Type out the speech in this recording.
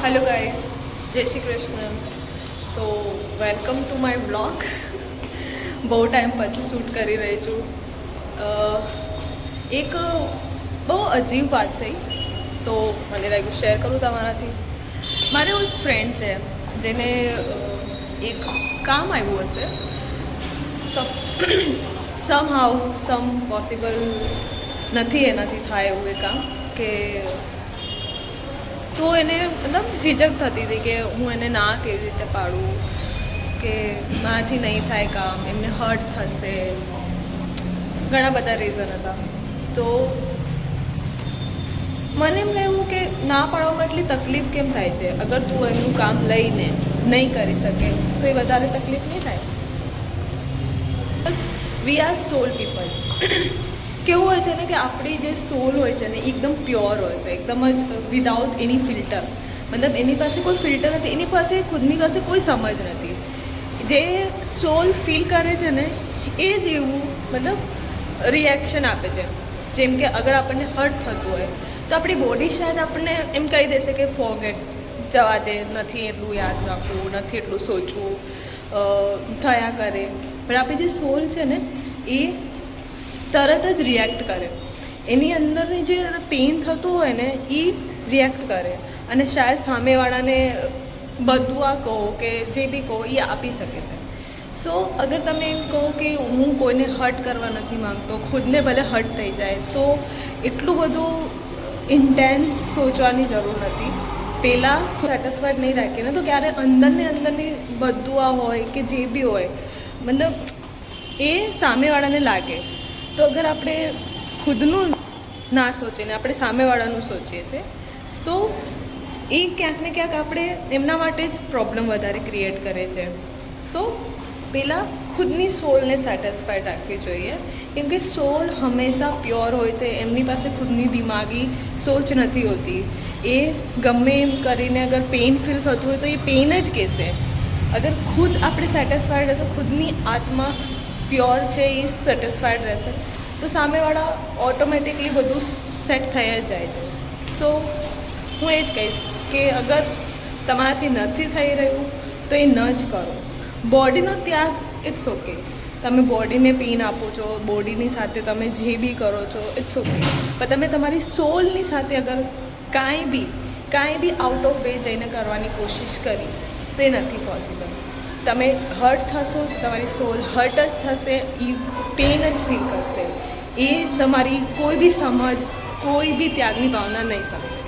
Hello guys, जय श्री कृष्ण। સો welcome to my blog. બહુ time પછી શૂટ કરી રહી છું. એક બહુ અજીબ વાત થઈ તો મને લાગ્યું શેર કરું તમારાથી. મારે એક ફ્રેન્ડ છે જેને એક કામ આવ્યું હશે, સમ હાઉ સમ પોસિબલ નથી એનાથી થાય એવું એ કામ કે તો એને મતલબ ઝીઝક થતી હતી કે હું એને ના કેવી રીતે પાડું, કે મારાથી નહીં થાય કામ, એમને હર્ટ થશે, ઘણા બધા રીઝન હતા. તો મને એમ લાગ્યું કે ના પાડવામાં એટલી તકલીફ કેમ થાય છે. અગર તું એમનું કામ લઈને નહીં કરી શકે તો એ વધારે તકલીફ નહીં થાય. બસ વી આર સોલ પીપલ. કેવું હોય છે ને કે આપણી જે સોલ હોય છે ને એકદમ પ્યોર હોય છે, એકદમ જ વિદાઉટ એની ફિલ્ટર. મતલબ એની પાસે કોઈ ફિલ્ટર નથી, એની પાસે ખુદની પાસે કોઈ સમજ નથી. જે સોલ ફીલ કરે છે ને એ જ એવું મતલબ રિએક્શન આપે છે. જેમ કે અગર આપણને હર્ટ થતું હોય તો આપણી બોડી શાયદ આપણને એમ કહી દેશે કે ફોરગેટ, જવા દે, નથી એટલું યાદ રાખવું, નથી એટલું સોચવું, થયા કરે. પણ આપણી જે સોલ છે ને એ તરત જ રિએક્ટ કરે. એની અંદરની જે પેઇન થતું હોય ને એ રિએક્ટ કરે અને શાયદ સામેવાળાને બદુઆ કહો કે જે બી કહો એ આપી શકે છે. સો અગર તમે એમ કહો કે હું કોઈને હર્ટ કરવા નથી માગતો, ખુદને ભલે હર્ટ થઈ જાય, સો એટલું બધું ઇન્ટેન્સ સોચવાની જરૂર નથી. પહેલાં સેટિસ્ફાઈડ નહીં રાખીને તો ક્યારે અંદરની બદુઆ હોય કે જે બી હોય મતલબ એ સામેવાળાને લાગે. તો અગર આપણે ખુદનું ના સોચીને આપણે સામેવાળાનું સોચીએ છીએ તો એ ક્યાંક ને ક્યાંક આપણે એમના માટે જ પ્રોબ્લેમ વધારે ક્રિએટ કરે છે. સો પહેલાં ખુદની સોલને સેટિસ્ફાઈડ રાખવી જોઈએ, કેમ કે સોલ હંમેશા પ્યોર હોય છે. એમની પાસે ખુદની દિમાગી સોચ નથી હોતી. એ ગમે એમ કરીને અગર પેઇન ફીલ થતું હોય તો એ પેઇન જ કહેશે. અગર ખુદ આપણે સેટિસ્ફાઈડ રહેશે, ખુદની આત્મા પ્યોર છે એ સેટિસ્ફાઈડ રહેશે તો સામેવાળા ઓટોમેટિકલી બધું સેટ થઈ જ જાય છે. સો હું એ જ કહીશ કે અગર તમારાથી નથી થઈ રહ્યું તો એ ન જ કરો. બોડીનો ત્યાગ ઇટ્સ ઓકે. તમે બોડીને પેઇન આપો છો, બોડીની સાથે તમે જે બી કરો છો ઇટ્સ ઓકે, પણ તમે તમારી સોલની સાથે અગર કાંઈ બી આઉટ ઓફ વે જઈને કરવાની કોશિશ કરી તો એ નથી પોસિબલ. તમે હર્ટ થશો, તમારી સોલ હર્ટ જ થશે, એ પેઇન જ ફીલ કરશે. એ તમારી કોઈ બી સમજ, કોઈ બી ત્યાગની ભાવના નહીં સમજે.